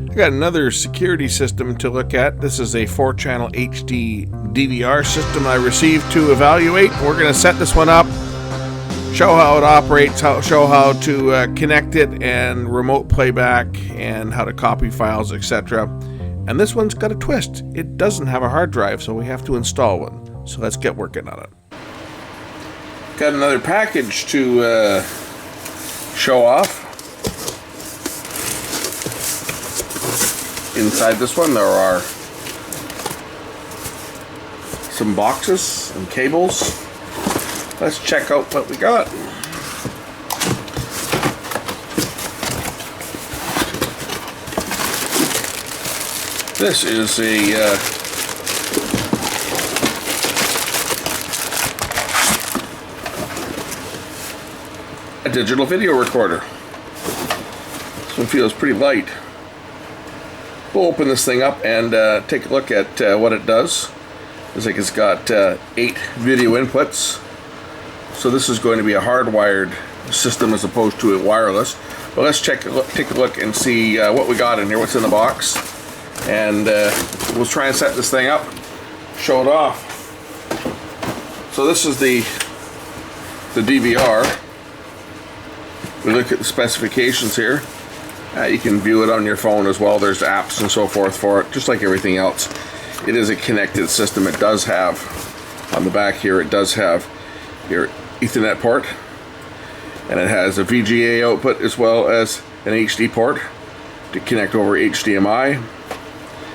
I got another security system to look at. This is a 4-channel HD DVR system I received to evaluate. We're going to set this one up, show how it operates, show how to connect it and remote playback and how to copy files, etc. And this one's got a twist. It doesn't have a hard drive, so we have to install one. So let's get working on it. Got another package to show off. Inside this one there are some boxes and cables. Let's check out what we got. This is a digital video recorder. This one feels pretty light. We'll open this thing up and take a look at what it does. Looks like it's got 8 video inputs. So this is going to be a hardwired system as opposed to a wireless. But let's take a look and see what we got in here, what's in the box. And we'll try and set this thing up, show it off. So this is the DVR. We look at the specifications here. You can view it on your phone as well. There's apps and so forth for it, just like everything else. It is a connected system. It does have, on the back here, it does have your Ethernet port, and it has a VGA output as well as an HD port to connect over HDMI.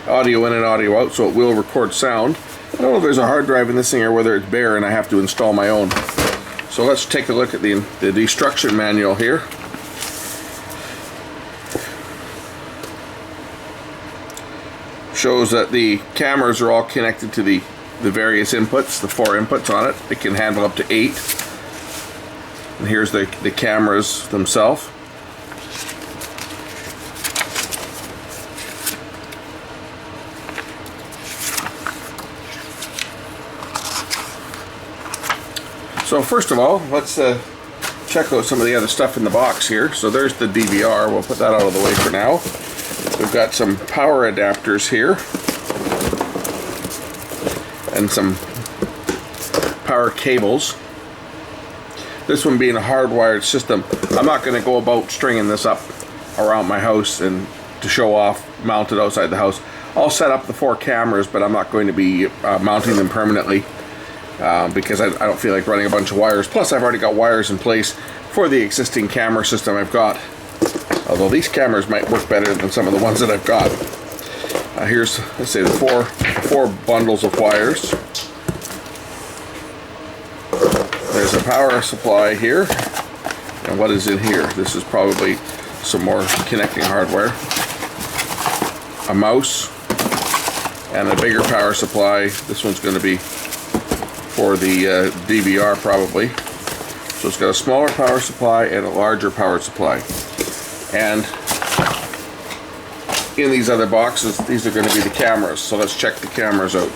Audio in and audio out, so it will record sound. I don't know if there's a hard drive in this thing or whether it's bare and I have to install my own. So let's take a look at the instruction manual here. Shows that the cameras are all connected to the various inputs, the 4 inputs on it. It can handle up to 8. And here's the cameras themselves. So first of all, let's check out some of the other stuff in the box here. So there's the DVR. We'll put that out of the way for now. We've got some power adapters here and some power cables. This one being a hardwired system, I'm not going to go about stringing this up around my house and to show off, mount it outside the house. I'll set up the 4 cameras, but I'm not going to be mounting them permanently because I don't feel like running a bunch of wires. Plus, I've already got wires in place for the existing camera system I've got. Although these cameras might work better than some of the ones that I've got. Here's, let's say, the four bundles of wires. There's a power supply here. And what is in here? This is probably some more connecting hardware. A mouse. And a bigger power supply. This one's going to be for the DVR probably. So it's got a smaller power supply and a larger power supply. And in these other boxes, these are going to be the cameras. So let's check the cameras out.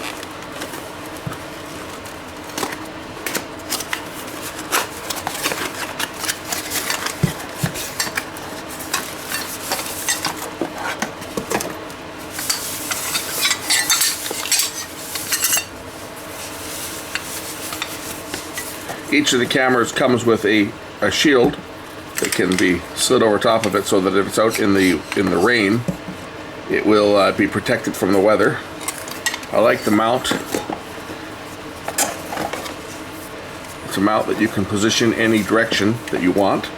Each of the cameras comes with a shield that can be slid over top of it so that if it's out in the rain, it will be protected from the weather. I like the mount. It's a mount that you can position any direction that you want,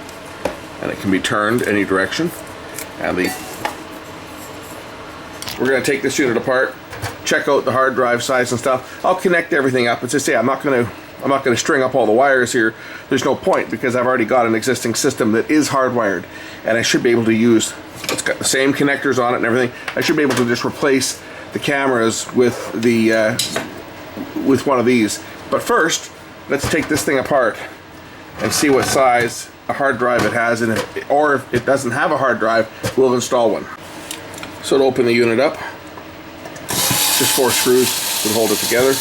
and it can be turned any direction. And we're going to take this unit apart, check out the hard drive size and stuff. I'll connect everything up. As I say, I'm not going to string up all the wires here. There's no point because I've already got an existing system that is hardwired, and I should be able to use, it's got the same connectors on it and everything. I should be able to just replace the cameras with with one of these. But first, let's take this thing apart and see what size a hard drive it has, and or if it doesn't have a hard drive, we'll install one. So to open the unit up, just 4 screws would hold it together.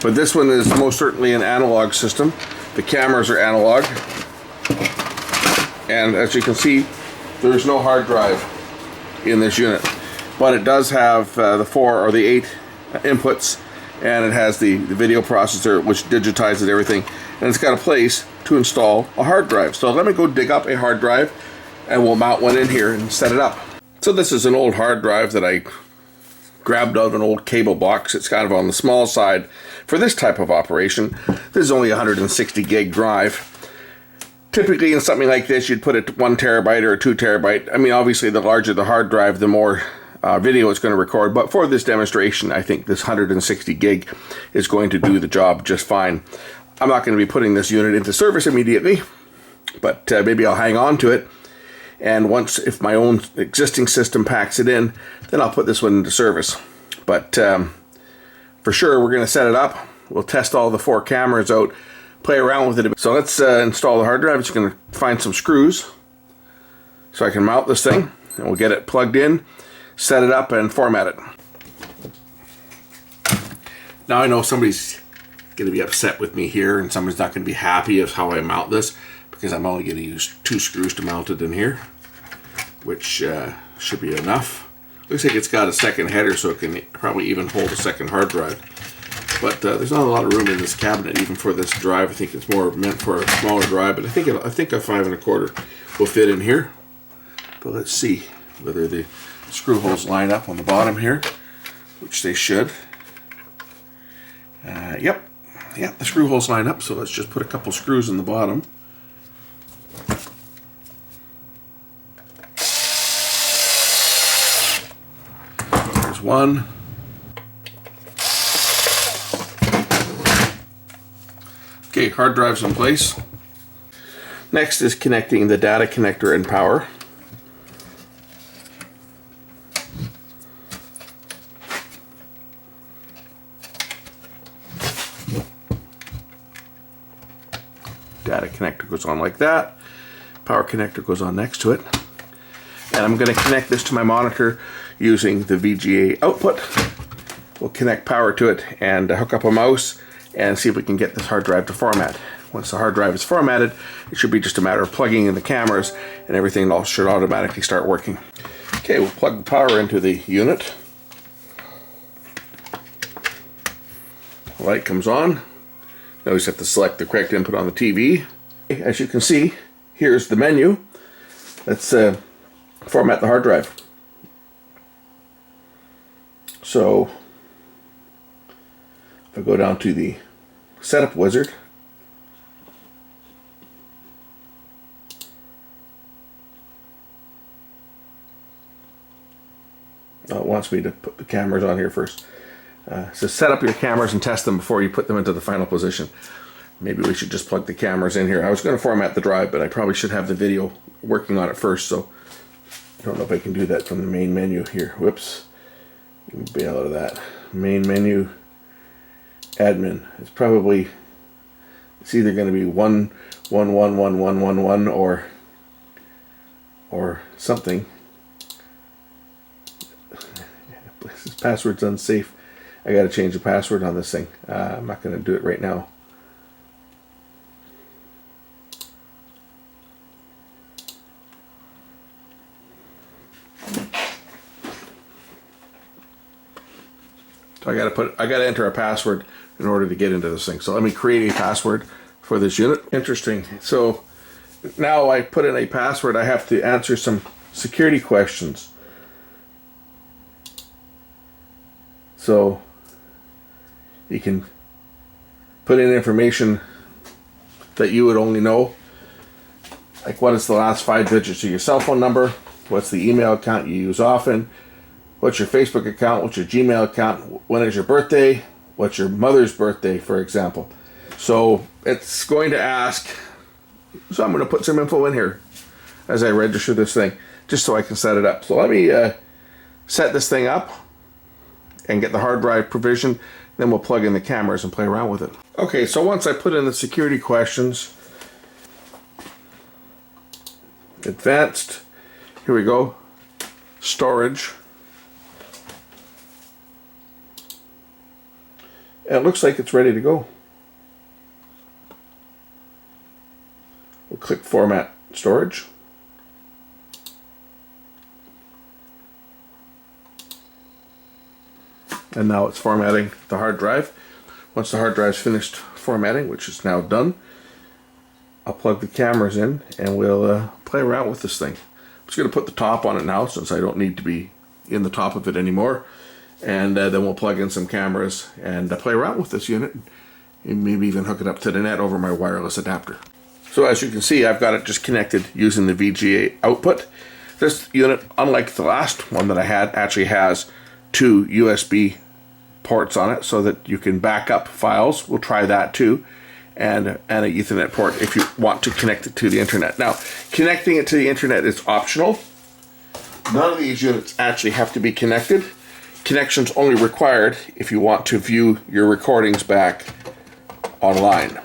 But this one is most certainly an analog system. The cameras are analog. And as you can see, there's no hard drive in this unit, but it does have the 4 or the 8 inputs, and it has the video processor which digitizes everything, and it's got a place to install a hard drive. So let me go dig up a hard drive and we'll mount one in here and set it up. So this is an old hard drive that I grabbed out of an old cable box. It's kind of on the small side for this type of operation. This is only a 160 gig drive. Typically in something like this, you'd put it 1 terabyte or 2 terabyte. I mean, obviously the larger the hard drive, the more video it's going to record. But for this demonstration, I think this 160 gig is going to do the job just fine. I'm not going to be putting this unit into service immediately, but maybe I'll hang on to it. And once, if my own existing system packs it in, then I'll put this one into service. But for sure, we're going to set it up. We'll test all the 4 cameras out, play around with it a bit. So let's install the hard drive. I'm just going to find some screws so I can mount this thing, and we'll get it plugged in, set it up, and format it. Now I know somebody's going to be upset with me here, and somebody's not going to be happy with how I mount this, because I'm only going to use 2 screws to mount it in here, which should be enough. Looks like it's got a second header, so it can probably even hold a second hard drive. But there's not a lot of room in this cabinet, even for this drive. I think it's more meant for a smaller drive, but I think a 5 1/4 will fit in here. But let's see whether the screw holes line up on the bottom here, which they should. Yep, the screw holes line up. So let's just put a couple screws in the bottom. There's one. Okay, hard drive's in place. Next is connecting the data connector and power. Data connector goes on like that. Power connector goes on next to it. And I'm going to connect this to my monitor using the VGA output. We'll connect power to it and hook up a mouse and see if we can get this hard drive to format. Once the hard drive is formatted, it should be just a matter of plugging in the cameras and everything should automatically start working. Okay, we'll plug the power into the unit. The light comes on. Now we just have to select the correct input on the TV. As you can see, here's the menu. Let's format the hard drive. So if I go down to the setup wizard, it wants me to put the cameras on here first. So set up your cameras and test them before you put them into the final position. Maybe we should just plug the cameras in here. I was going to format the drive, but I probably should have the video working on it first, so I don't know if I can do that from the main menu here. Whoops. Bail out of that. Main menu, admin. It's probably, it's either going to be 1111111 or something. This password's unsafe. I got to change the password on this thing. I'm not going to do it right now. So I got to enter a password in order to get into this thing. So let me create a password for this unit. Interesting. So now I put in a password. I have to answer some security questions. So you can put in information that you would only know, like what is the last 5 digits of your cell phone number, what's the email account you use often, what's your Facebook account, what's your Gmail account, when is your birthday, what's your mother's birthday, for example. So it's going to ask, so I'm going to put some info in here as I register this thing, just so I can set it up. So let me set this thing up and get the hard drive provisioned, then we'll plug in the cameras and play around with it. Okay, so once I put in the security questions, advanced, here we go, storage, and it looks like it's ready to go. We'll click format storage. and now it's formatting the hard drive. Once the hard drive's finished formatting, which is now done, I'll plug the cameras in and we'll play around with this thing. I'm just going to put the top on it now since I don't need to be in the top of it anymore, and then we'll plug in some cameras and play around with this unit and maybe even hook it up to the net over my wireless adapter. So as you can see, I've got it just connected using the VGA output. This unit, unlike the last one that I had, actually has 2 USB ports on it so that you can back up files. We'll try that too. And an Ethernet port if you want to connect it to the internet. Now, connecting it to the internet is optional. None of these units actually have to be connected. Connection's only required if you want to view your recordings back online.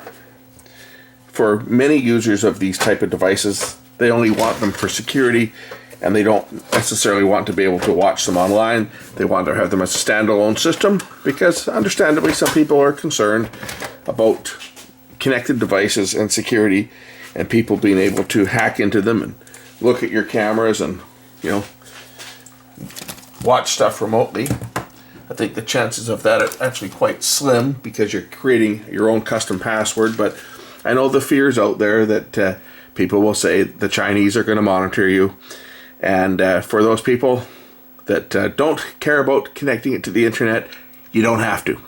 For many users of these type of devices, they only want them for security, and they don't necessarily want to be able to watch them online. They want to have them as a standalone system because, understandably, some people are concerned about connected devices and security and people being able to hack into them and look at your cameras and, you know, watch stuff remotely. I think the chances of that are actually quite slim because you're creating your own custom password, but I know the fears out there that people will say the Chinese are going to monitor you, and for those people that don't care about connecting it to the internet, you don't have to.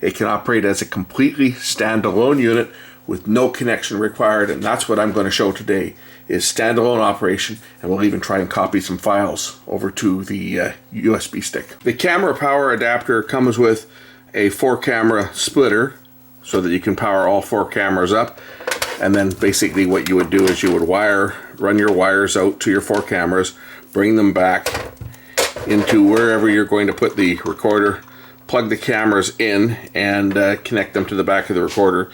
It can operate as a completely standalone unit with no connection required, and that's what I'm going to show today, is standalone operation, and we'll even try and copy some files over to the USB stick. The camera power adapter comes with a 4-camera splitter so that you can power all 4 cameras up, and then basically what you would do is you would run your wires out to your 4 cameras, bring them back into wherever you're going to put the recorder, plug the cameras in, and connect them to the back of the recorder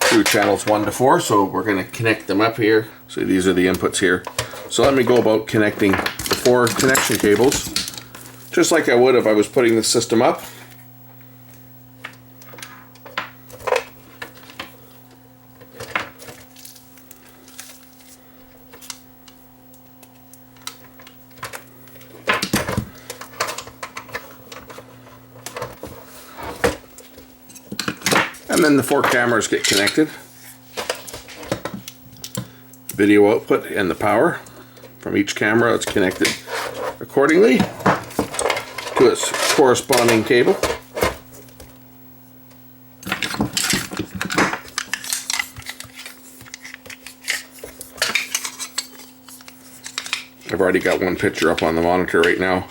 through channels 1 to 4. So we're going to connect them up here. So these are the inputs here. So let me go about connecting the 4 connection cables, just like I would if I was putting the system up. And then the 4 cameras get connected. Video output and the power from each camera is connected accordingly to its corresponding cable. I've already got one picture up on the monitor right now.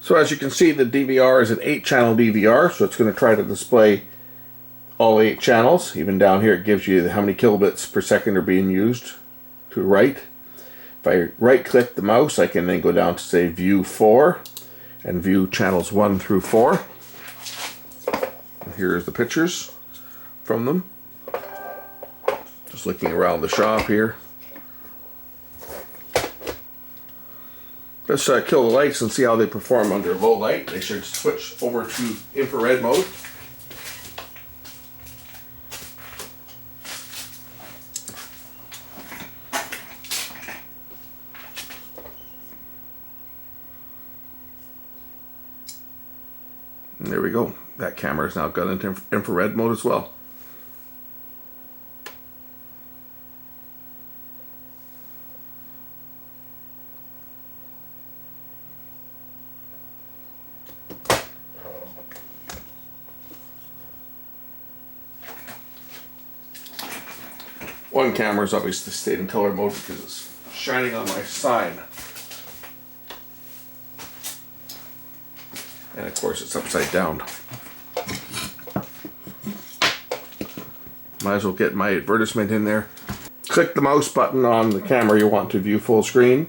So as you can see, the DVR is an 8-channel DVR, so it's going to try to display all 8 channels. Even down here it gives you how many kilobits per second are being used to write. If I right-click the mouse, I can then go down to, say, View 4 and view channels 1 through 4. And here's the pictures from them. Just looking around the shop here. Let's kill the lights and see how they perform under low light. They should switch over to infrared mode. And there we go. That camera's now got into infrared mode as well. One camera's obviously stayed in color mode because it's shining on my sign. And of course it's upside down. Might as well get my advertisement in there. Click the mouse button on the camera you want to view full screen,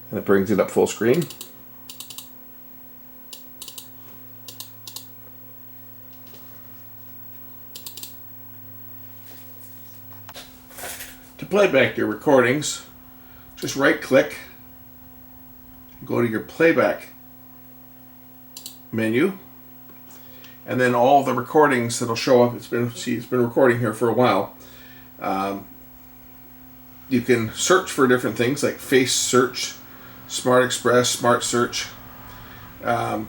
and it brings it up full screen. To play back your recordings, just right click, go to your playback menu, and then all the recordings that'll show up. It's been recording here for a while. You can search for different things like face search, smart express, smart search, or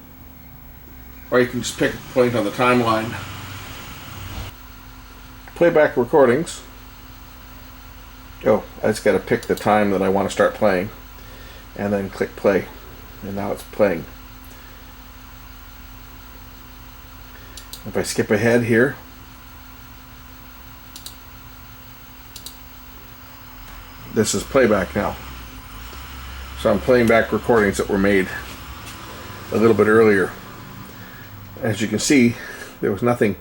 you can just pick a point on the timeline. Playback recordings. Oh, I just got to pick the time that I want to start playing, and then click play, and now it's playing. If I skip ahead here, this is playback now. So I'm playing back recordings that were made a little bit earlier. As you can see, there was nothing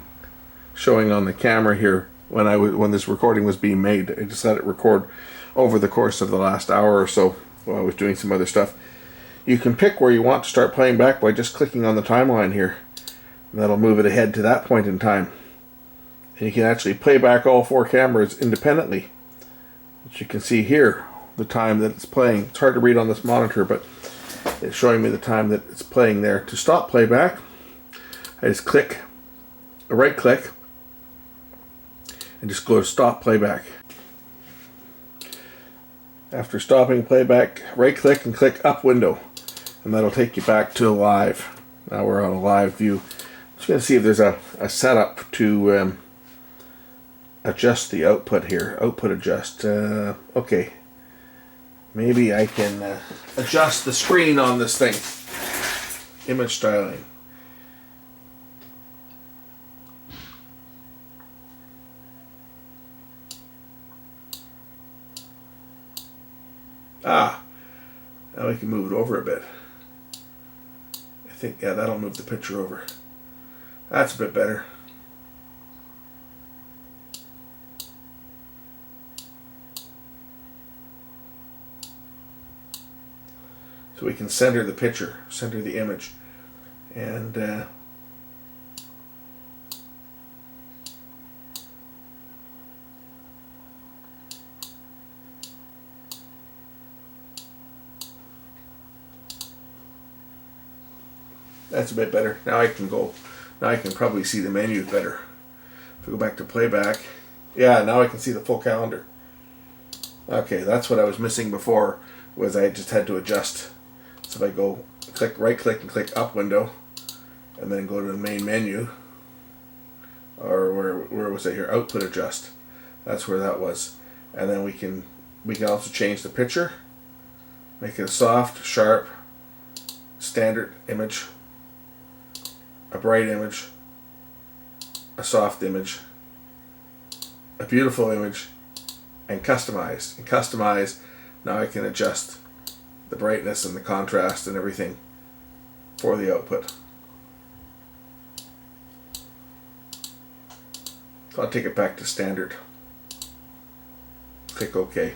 showing on the camera here when this recording was being made. I just let it record over the course of the last hour or so while I was doing some other stuff. You can pick where you want to start playing back by just clicking on the timeline here. And that'll move it ahead to that point in time. And you can actually play back all 4 cameras independently. As you can see here, the time that it's playing. It's hard to read on this monitor, but it's showing me the time that it's playing there. To stop playback, I just right click, and just go to stop playback. After stopping playback, right click and click up window, and that'll take you back to live. Now we're on a live view. Just going to see if there's a setup to adjust the output here. Output adjust. Okay. Maybe I can adjust the screen on this thing. Image styling. Now we can move it over a bit. I think, yeah, that'll move the picture over. That's a bit better. So we can center the picture, center the image. And that's a bit better. Now I can probably see the menu better. If we go back to playback, yeah, now I can see the full calendar. Okay, that's what I was missing before, was I just had to adjust. So if I go right click and click up window, and then go to the main menu, or where was I here? Output adjust. That's where that was. And then we can also change the picture, make it a soft, sharp, standard image, a bright image, a soft image, a beautiful image, and customized. And customized, now I can adjust the brightness and the contrast and everything for the output. So I'll take it back to standard. Click OK.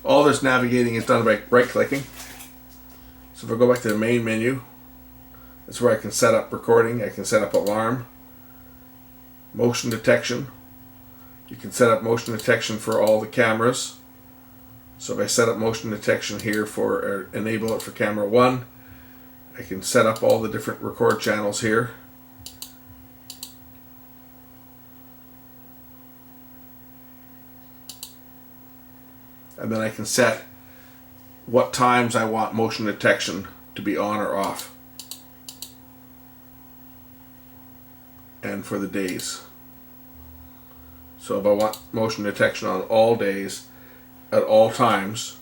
All this navigating is done by right clicking. So if I go back to the main menu, that's where I can set up recording. I can set up alarm, motion detection. You can set up motion detection for all the cameras. So if I set up motion detection here for enable it for camera 1, I can set up all the different record channels here. And then I can set what times I want motion detection to be on or off. And for the days. So if I want motion detection on all days, at all times,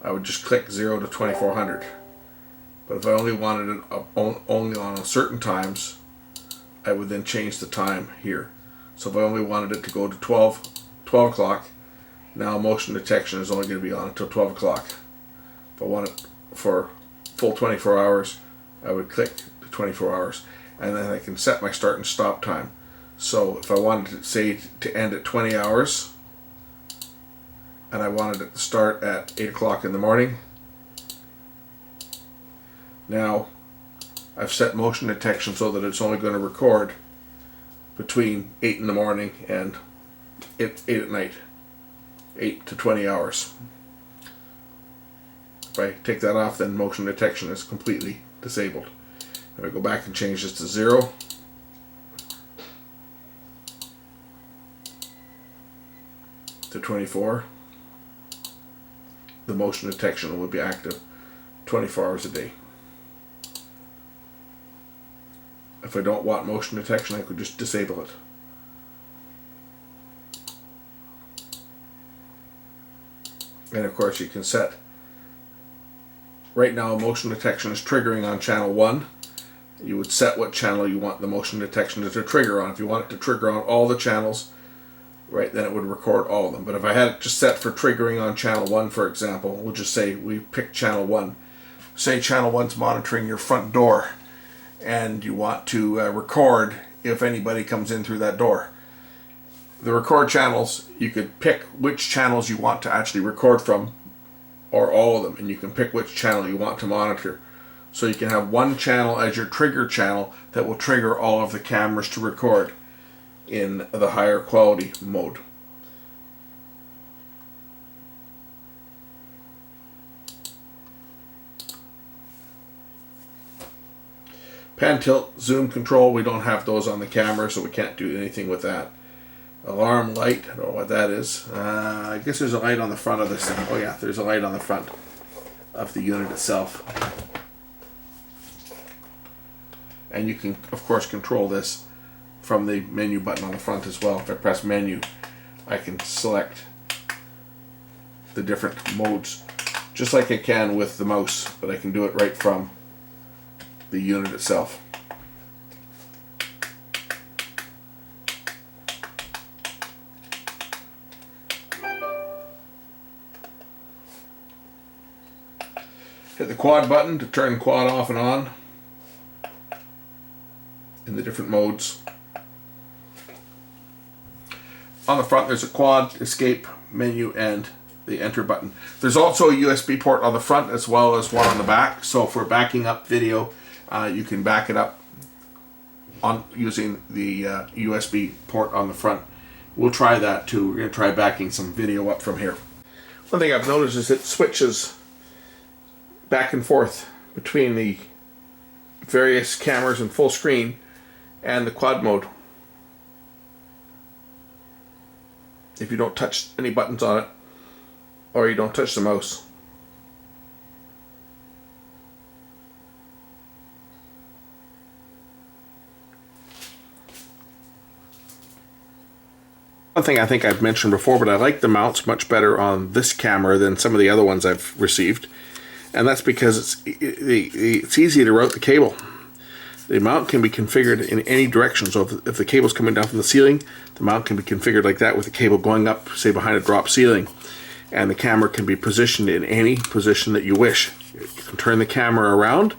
I would just click 0 to 2400. But if I only wanted it only on certain times, I would then change the time here. So if I only wanted it to go to 12 o'clock, now motion detection is only going to be on until 12 o'clock. If I want it for full 24 hours, I would click the 24 hours. And then I can set my start and stop time. So if I wanted to say to end at 20 hours, and I wanted it to start at 8 o'clock in the morning, now I've set motion detection so that it's only going to record between 8 in the morning and 8 at night. 8 to 20 hours. If I take that off, then motion detection is completely disabled. If I go back and change this to 0, to 24, the motion detection will be active 24 hours a day. If I don't want motion detection, I could just disable it. And of course you can set, right now motion detection is triggering on channel 1. You would set what channel you want the motion detection to trigger on. If you want it to trigger on all the channels, right, then it would record all of them. But if I had it just set for triggering on channel 1, for example, we'll just say we pick channel 1. Say channel 1's monitoring your front door, and you want to record if anybody comes in through that door. The record channels, you could pick which channels you want to actually record from, or all of them, and you can pick which channel you want to monitor. So you can have one channel as your trigger channel that will trigger all of the cameras to record in the higher quality mode. Pan, tilt, zoom control, we don't have those on the camera, so we can't do anything with that. Alarm light, I don't know what that is. I guess there's a light on the front of this thing. Oh yeah, there's a light on the front of the unit itself. And you can, of course, control this from the menu button on the front as well. If I press menu, I can select the different modes, just like I can with the mouse, but I can do it right from the unit itself. Hit the quad button to turn quad off and on in the different modes. On the front there's a quad, escape, menu, and the enter button. There's also a USB port on the front as well as one on the back, so for backing up video, you can back it up on using the USB port on the front. We'll try that too. We're going to try backing some video up from here. One thing I've noticed is it switches back and forth between the various cameras in full screen and the quad mode. If you don't touch any buttons on it, or you don't touch the mouse. One thing I think I've mentioned before, but I like the mounts much better on this camera than some of the other ones I've received, and that's because it's easy to route the cable. The mount can be configured in any direction, so if the cable's coming down from the ceiling, the mount can be configured like that with the cable going up, say behind a drop ceiling, and the camera can be positioned in any position that you wish. You can turn the camera around,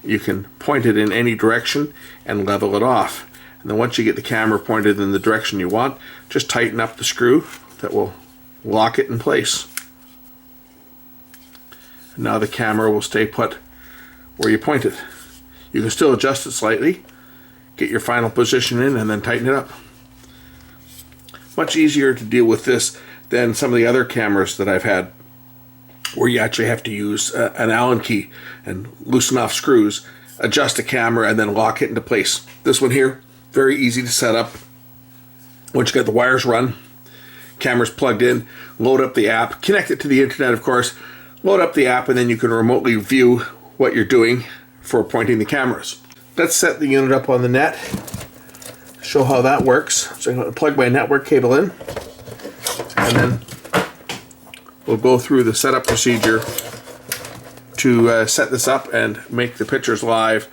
you can point it in any direction and level it off. And then once you get the camera pointed in the direction you want, just tighten up the screw that will lock it in place. And now the camera will stay put where you point it. You can still adjust it slightly, get your final position in, and then tighten it up. Much easier to deal with this than some of the other cameras that I've had, where you actually have to use an Allen key and loosen off screws, adjust the camera, and then lock it into place. This one here, very easy to set up. Once you got the wires run, camera's plugged in, load up the app, connect it to the internet, of course, load up the app, and then you can remotely view what you're doing for pointing the cameras. Let's set the unit up on the net, show how that works. So I'm going to plug my network cable in, and then we'll go through the setup procedure to set this up and make the pictures live.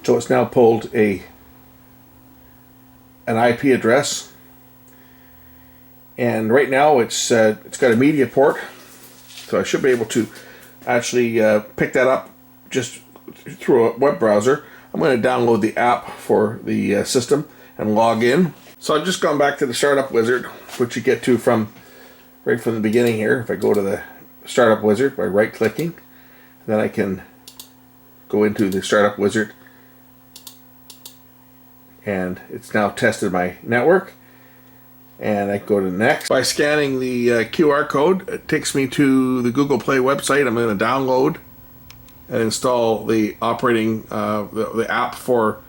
So it's now pulled an IP address, and right now it's got a media port, so I should be able to actually pick that up just through a web browser. I'm going to download the app for the system and log in. So I've just gone back to the startup wizard, which you get to right from the beginning here. If I go to the startup wizard by right clicking, then I can go into the startup wizard and it's now tested my network. And I go to next. By scanning the QR code, it takes me to the Google Play website. I'm going to download and install the operating the app for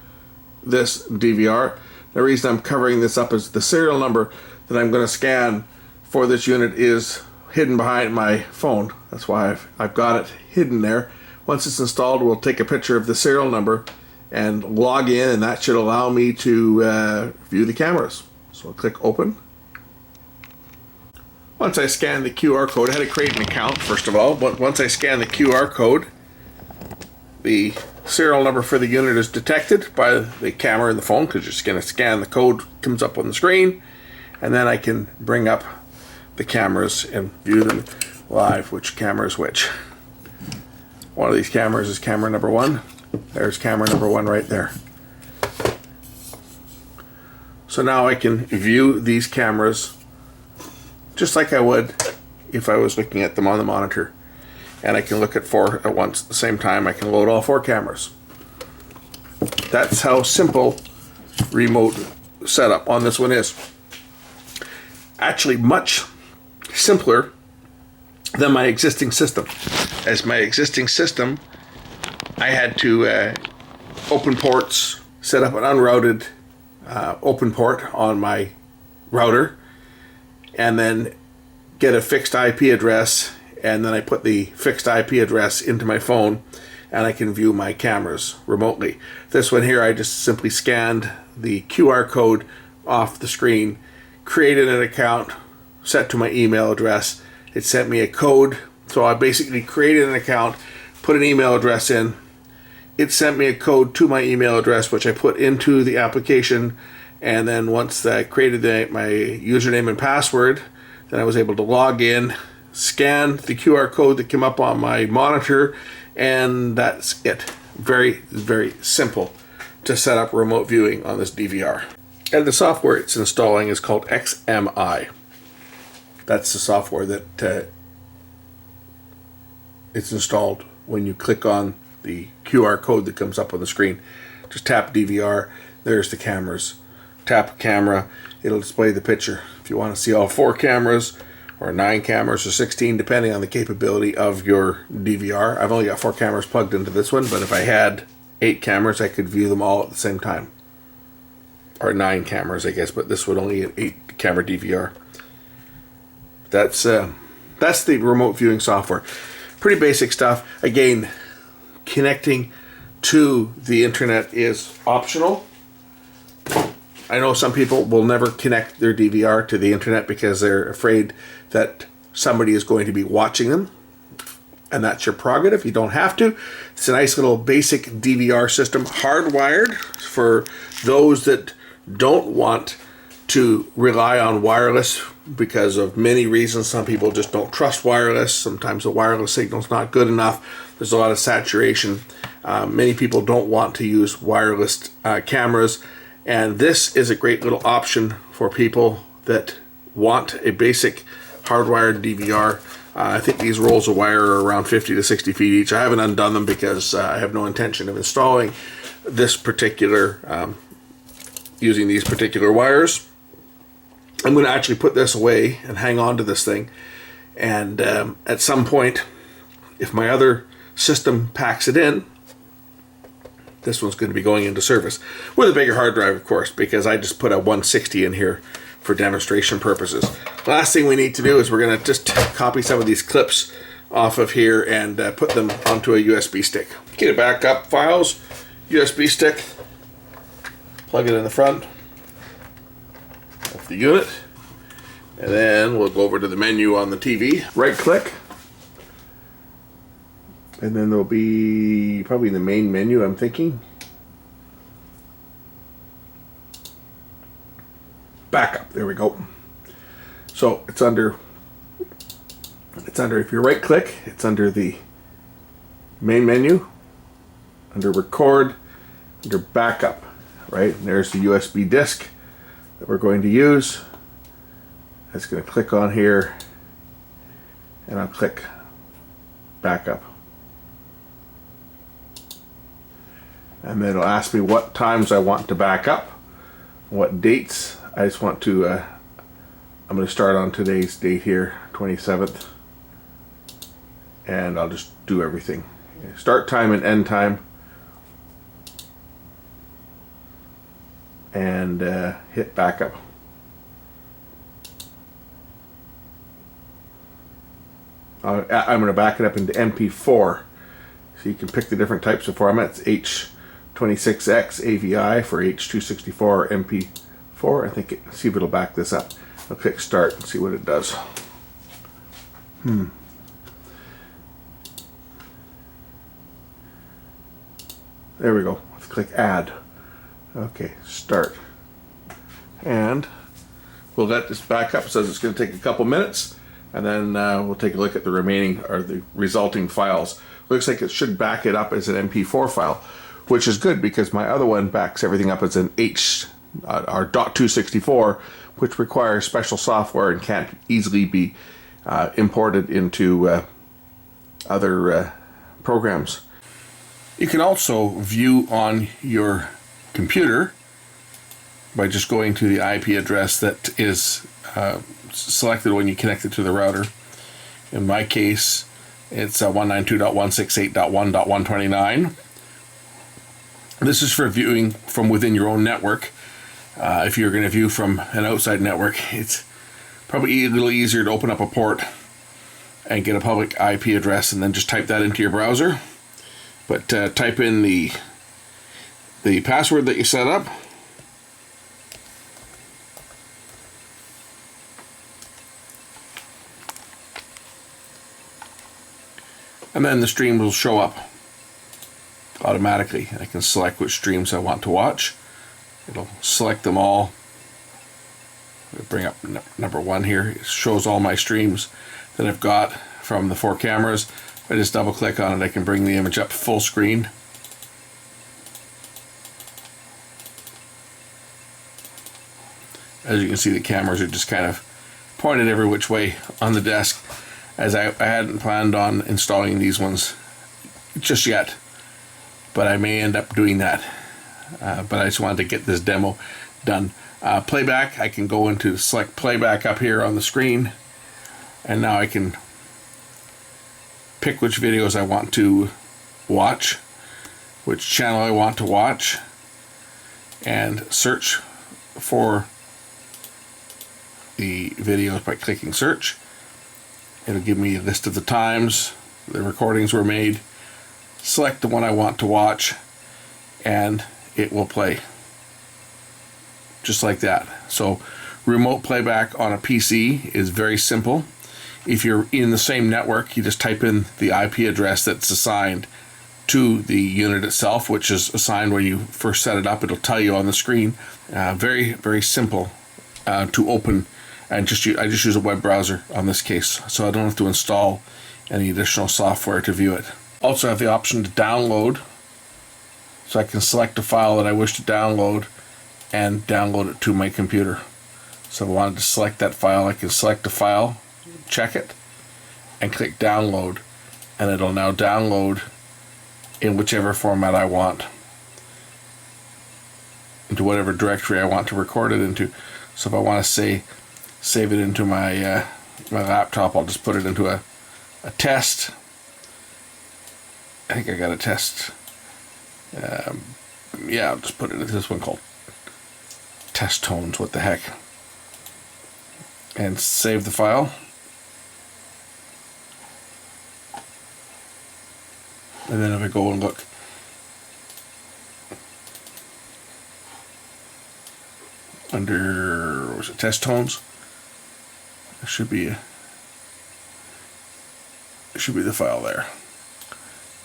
this DVR. The reason I'm covering this up is the serial number that I'm going to scan for this unit is hidden behind my phone. That's why I've got it hidden there. Once it's installed, we'll take a picture of the serial number and log in, and that should allow me to view the cameras. So I'll click open. Once I scan the QR code, I had to create an account first of all, but once I scan the QR code, the serial number for the unit is detected by the camera in the phone, because you're just going to scan the code, comes up on the screen, and then I can bring up the cameras and view them live, which camera is which. One of these cameras is camera number 1. There's camera number 1 right there. So now I can view these cameras just like I would if I was looking at them on the monitor. And I can look at 4 at once at the same time. I can load all 4 cameras. That's how simple remote setup on this one is. Actually much simpler than my existing system. As my existing system, I had to open ports, set up an unrouted open port on my router, and then get a fixed IP address, and then I put the fixed IP address into my phone, and I can view my cameras remotely. This one here, I just simply scanned the QR code off the screen, created an account, set to my email address. It sent me a code, so I basically created an account, put an email address in. It sent me a code to my email address, which I put into the application, and then once I created my username and password, then I was able to log in, scan the QR code that came up on my monitor, and that's it. Very, very simple to set up remote viewing on this DVR. And the software it's installing is called XMI. That's the software that it's installed when you click on the QR code that comes up on the screen. Just tap DVR, there's the cameras. Tap camera, it'll display the picture. If you want to see all 4 cameras, or 9 cameras, or 16, depending on the capability of your DVR. I've only got 4 cameras plugged into this one, but if I had 8 cameras, I could view them all at the same time. Or 9 cameras, I guess, but this would only get 8 camera DVR. That's the remote viewing software. Pretty basic stuff. Again, connecting to the internet is optional. I know some people will never connect their DVR to the internet because they're afraid that somebody is going to be watching them, and that's your prerogative. You don't have to. It's a nice little basic DVR system, hardwired for those that don't want to rely on wireless because of many reasons. Some people just don't trust wireless. Sometimes the wireless signal's not good enough. There's a lot of saturation. Many people don't want to use wireless cameras. And this is a great little option for people that want a basic hardwired DVR. I think these rolls of wire are around 50 to 60 feet each. I haven't undone them because I have no intention of installing this particular, using these particular wires. I'm going to actually put this away and hang on to this thing. And at some point, if my other system packs it in, this one's going to be going into service with a bigger hard drive, of course, because I just put a 160 in here for demonstration purposes. Last thing we need to do is we're going to just copy some of these clips off of here and put them onto a USB stick. Get it back up, files, USB stick, plug it in the front of the unit, and then we'll go over to the menu on the TV. Right click. And then there'll be probably the main menu, I'm thinking. Backup, there we go. So it's under, if you right click, it's under the main menu, under record, under backup, right? And there's the USB disk that we're going to use. I'm just going to click on here, and I'll click backup. And then it'll ask me what times I want to back up. what dates. I just want to, I'm going to start on today's date here, 27th, and I'll just do everything. Start time and end time, and hit backup. I'm going to back it up into MP4, so you can pick the different types of formats. H26X AVI for H264 or MP4. I think see if it'll back this up. I'll click start and see what it does. There we go. Let's click add. Okay, start. And we'll let this back up. It says it's going to take a couple minutes, and then we'll take a look at the remaining or the resulting files. Looks like it should back it up as an MP4 file, which is good because my other one backs everything up as an or .264, which requires special software and can't easily be imported into other programs. You can also view on your computer by just going to the IP address that is selected when you connect it to the router. In my case, it's 192.168.1.129. This is for viewing from within your own network. If you're going to view from an outside network, it's probably a little easier to open up a port and get a public IP address and then just type that into your browser. But type in the password that you set up, and then the stream will show up automatically. I can select which streams I want to watch. It'll select them all. I'll bring up number one here. It shows all my streams that I've got from the 4 cameras. If I just double click on it, I can bring the image up full screen. As you can see, the cameras are just kind of pointed every which way on the desk, as I hadn't planned on installing these ones just yet, but I may end up doing that. But I just wanted to get this demo done. Playback, I can go into select playback up here on the screen, and now I can pick which videos I want to watch, which channel I want to watch, and search for the videos by clicking search. It'll give me a list of the times the recordings were made. Select the one I want to watch, and it will play just like that. So remote playback on a PC is very simple. If you're in the same network, you just type in the IP address that's assigned to the unit itself, which is assigned when you first set it up. It'll tell you on the screen. Very, very simple to open, and I just use a web browser on this case, so I don't have to install any additional software to view it. Also, I have the option to download, so I can select a file that I wish to download and download it to my computer. So if I wanted to select that file, I can select a file, check it, and click download, and it'll now download in whichever format I want, into whatever directory I want to record it into. So if I want to save it into my my laptop, I'll just put it into a test. I think I got a test. Yeah, I'll just put it into this one called test tones. What the heck? And save the file. And then if I go and look under, what was it, test tones, there should be the file there.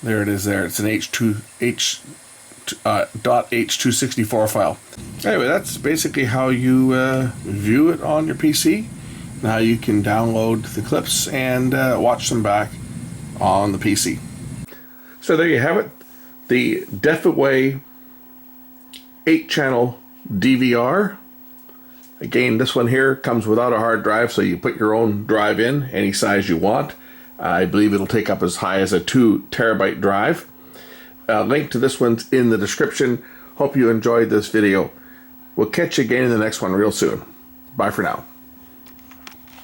There it is. There, it's an .h264 file. Anyway, that's basically how you view it on your PC. Now you can download the clips and watch them back on the PC. So there you have it, the Defeway 8-channel DVR. Again, this one here comes without a hard drive, so you put your own drive in, any size you want. I believe it'll take up as high as a 2 terabyte drive. Link to this one's in the description. Hope you enjoyed this video. We'll catch you again in the next one real soon. Bye for now.